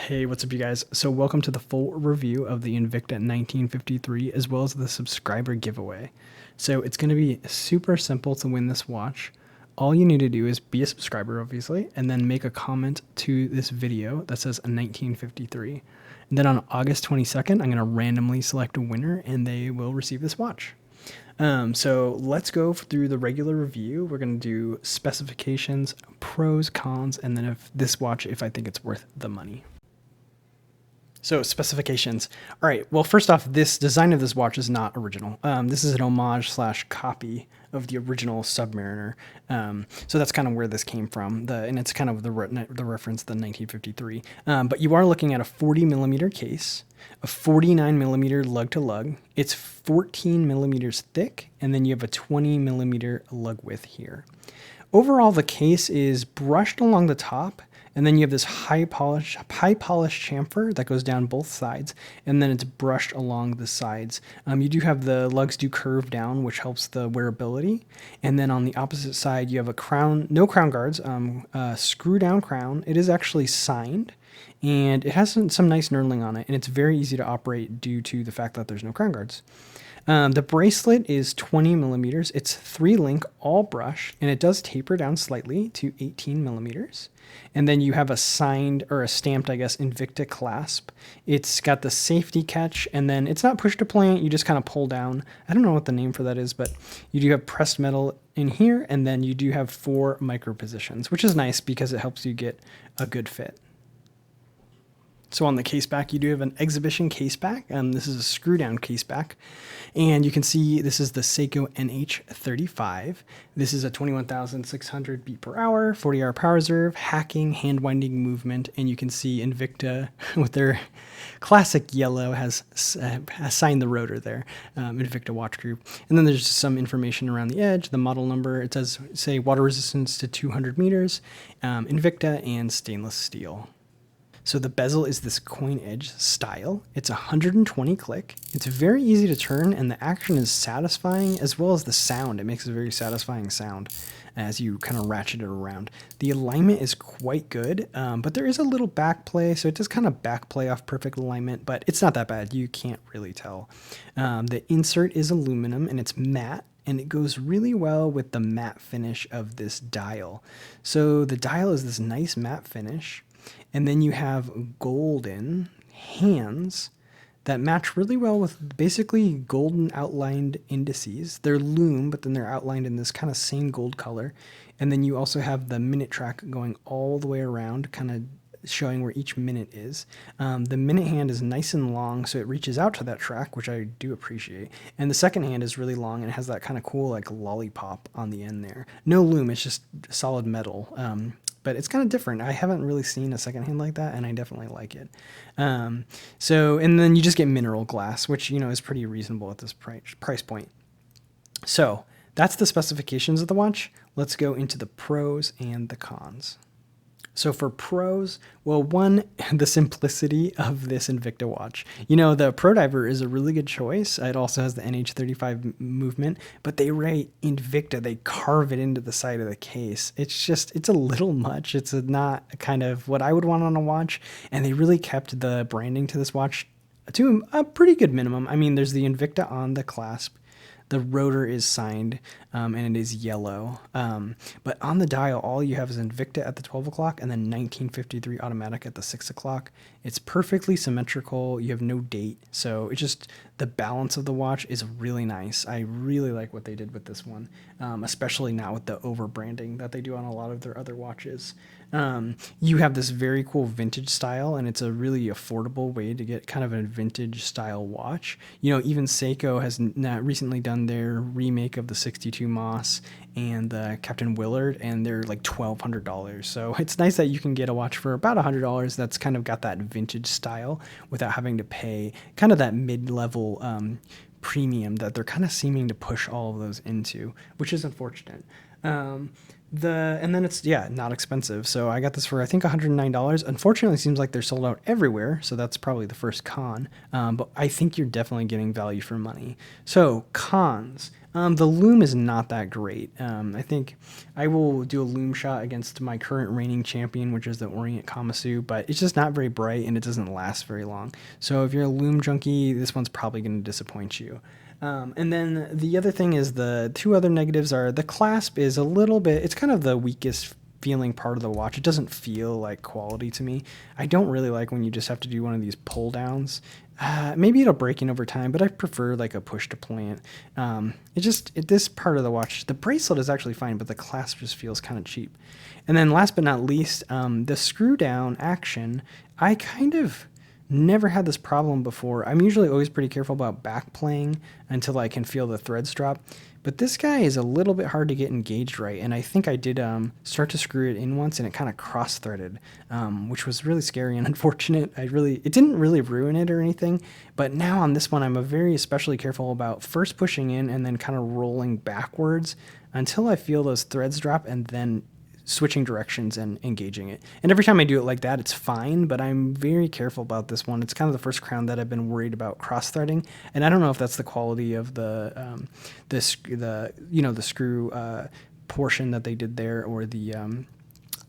Hey, what's up, you guys? So welcome to the full review of the Invicta 1953 as well as the subscriber giveaway. So it's going to be super simple to win this watch. All you need to do is be a subscriber, obviously, and then make a comment to this video that says a 1953. And then on August 22nd, I'm going to randomly select a winner and they will receive this watch. So let's go through the regular review. We're going to do specifications, pros, cons, and then if this watch, if I think it's worth the money. So specifications. All right. Well, first off, this design of this watch is not original. This is an homage / copy of the original Submariner. So that's kind of where this came from. And it's kind of the reference, the 1953. But you are looking at a 40 millimeter case, a 49 millimeter lug to lug. It's 14 millimeters thick, and then you have a 20 millimeter lug width here. Overall, the case is brushed along the top. And then you have this high polished chamfer that goes down both sides, and then it's brushed along the sides. You do have the lugs do curve down, which helps the wearability. And then on the opposite side, you have a crown, no crown guards, screw down crown. It is actually signed, and it has some nice knurling on it, and it's very easy to operate due to the fact that there's no crown guards. The bracelet is 20 millimeters. It's 3-link, all brush, and it does taper down slightly to 18 millimeters. And then you have a signed or a stamped, I guess, Invicta clasp. It's got the safety catch, and then it's not push to plant. You just kind of pull down. I don't know what the name for that is, but you do have pressed metal in here, and then you do have 4 micro positions, which is nice because it helps you get a good fit. So on the case back, you do have an exhibition case back. This is a screw down case back. And you can see this is the Seiko NH35. This is a 21,600 beat per hour, 40-hour power reserve, hacking, hand winding movement. And you can see Invicta with their classic yellow has signed the rotor there, Invicta Watch Group. And then there's some information around the edge, the model number. It says, say, water resistance to 200 meters, Invicta, and stainless steel. So the bezel is this coin edge style. It's 120 click. It's very easy to turn, and the action is satisfying as well as the sound. It makes a very satisfying sound as you kind of ratchet it around. The alignment is quite good, but there is a little back play, so it does kind of back play off perfect alignment, but it's not that bad. You can't really tell. The insert is aluminum, and it's matte, and it goes really well with the matte finish of this dial. So the dial is this nice matte finish. And then you have golden hands that match really well with basically golden outlined indices. They're Lume, but then they're outlined in this kind of same gold color. And then you also have the minute track going all the way around, kind of showing where each minute is. The minute hand is nice and long, so it reaches out to that track, which I do appreciate. And the second hand is really long, and it has that kind of cool like lollipop on the end there. No Lume, it's just solid metal. But it's kind of different. I haven't really seen a second hand like that, and I definitely like it. And then you just get mineral glass, which, you know, is pretty reasonable at this price point. So that's the specifications of the watch. Let's go into the pros and the cons. So for pros, well, one, the simplicity of this Invicta watch. You know, the Pro Diver is a really good choice. It also has the NH35 movement, but they write Invicta. They carve it into the side of the case. It's a little much. It's not kind of what I would want on a watch, and they really kept the branding to this watch to a pretty good minimum. I mean, there's the Invicta on the clasp. The rotor is signed, and it is yellow. But on the dial, all you have is Invicta at the 12 o'clock and then 1953 automatic at the 6 o'clock. It's perfectly symmetrical. You have no date. So it's just the balance of the watch is really nice. I really like what they did with this one, especially now with the over branding that they do on a lot of their other watches. You have this very cool vintage style, and it's a really affordable way to get kind of a vintage style watch. You know, even Seiko has recently done their remake of the 62 Moss and the Captain Willard, and they're like $1,200. So it's nice that you can get a watch for about $100 that's kind of got that vintage style without having to pay kind of that mid-level premium that they're kind of seeming to push all of those into, which is unfortunate. And then it's, not expensive. So I got this for, I think, $109. Unfortunately, it seems like they're sold out everywhere. So that's probably the first con. But I think you're definitely getting value for money. So cons, The Lume is not that great. I think I will do a Lume shot against my current reigning champion, which is the Orient Kamasu, but it's just not very bright and it doesn't last very long. So if you're a Lume junkie, this one's probably going to disappoint you. And then the other thing is the two other negatives are the clasp is a little bit, it's kind of the weakest feeling part of the watch. It doesn't feel like quality to me. I don't really like when you just have to do one of these pull downs. Maybe it'll break in over time, but I prefer like a push to plant. This part of the watch, the bracelet is actually fine, but the clasp just feels kind of cheap. And then last but not least, the screw down action, I kind of never had this problem before. I'm usually always pretty careful about back playing until I can feel the threads drop. But this guy is a little bit hard to get engaged right, and I think I did start to screw it in once, and it kind of cross-threaded, which was really scary and unfortunate. It didn't really ruin it or anything, but now on this one, I'm very especially careful about first pushing in and then kind of rolling backwards until I feel those threads drop, and then switching directions and engaging it. And every time I do it like that, it's fine, but I'm very careful about this one. It's kind of the first crown that I've been worried about cross-threading, and I don't know if that's the quality of the screw portion that they did there, or the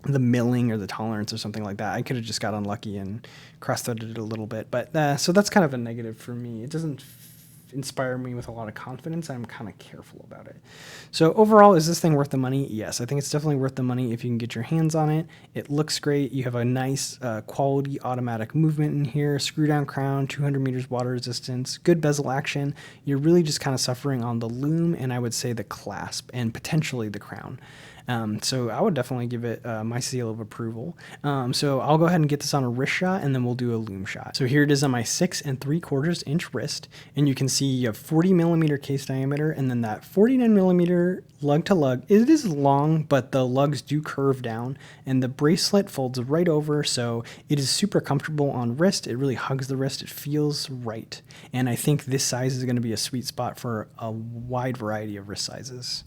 milling or the tolerance or something like that. I could have just got unlucky and cross-threaded it a little bit, but so that's kind of a negative for me. It doesn't inspire me with a lot of confidence. I'm kind of careful about it. So overall, is this thing worth the money? Yes, I think it's definitely worth the money if you can get your hands on it. It looks great. You have a nice quality automatic movement in here, screw down crown, 200 meters water resistance, good bezel action. You're really just kind of suffering on the Lume, and I would say the clasp and potentially the crown. So I would definitely give it my seal of approval. So I'll go ahead and get this on a wrist shot, and then we'll do a Lume shot. So here it is on my 6 3/4 inch wrist, and you can see you have 40 millimeter case diameter, and then that 49 millimeter lug to lug. It is long, but the lugs do curve down, and the bracelet folds right over, so it is super comfortable on wrist. It really hugs the wrist. It feels right, and I think this size is going to be a sweet spot for a wide variety of wrist sizes.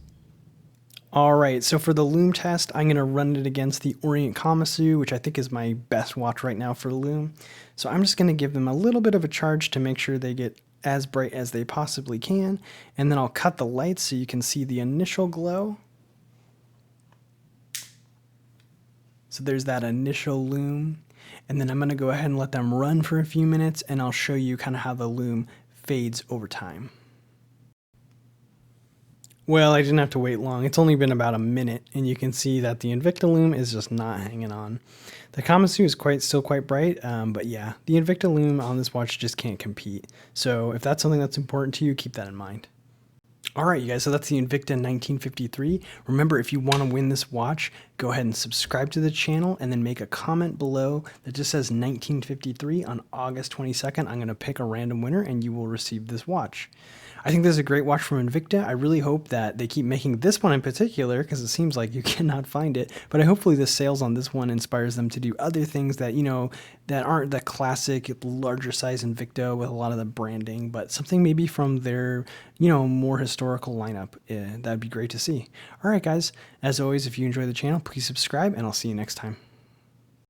All right, so for the Lume test, I'm going to run it against the Orient Kamasu, which I think is my best watch right now for Lume. So I'm just going to give them a little bit of a charge to make sure they get as bright as they possibly can, and then I'll cut the lights so you can see the initial glow. So there's that initial Lume, and then I'm going to go ahead and let them run for a few minutes, and I'll show you kind of how the Lume fades over time. Well, I didn't have to wait long. It's only been about a minute, and you can see that the Invicta Lume is just not hanging on. The Kamasu is still quite bright, but yeah, the Invicta Lume on this watch just can't compete. So if that's something that's important to you, keep that in mind. All right, you guys, so that's the Invicta 1953. Remember, if you want to win this watch, go ahead and subscribe to the channel and then make a comment below that just says 1953 on August 22nd. I'm going to pick a random winner and you will receive this watch. I think this is a great watch from Invicta. I really hope that they keep making this one in particular, because it seems like you cannot find it, but hopefully the sales on this one inspires them to do other things that, that aren't the classic larger size Invicta with a lot of the branding, but something maybe from their, more historical lineup. That'd be great to see. All right, guys, as always, if you enjoy the channel, please subscribe, and I'll see you next time.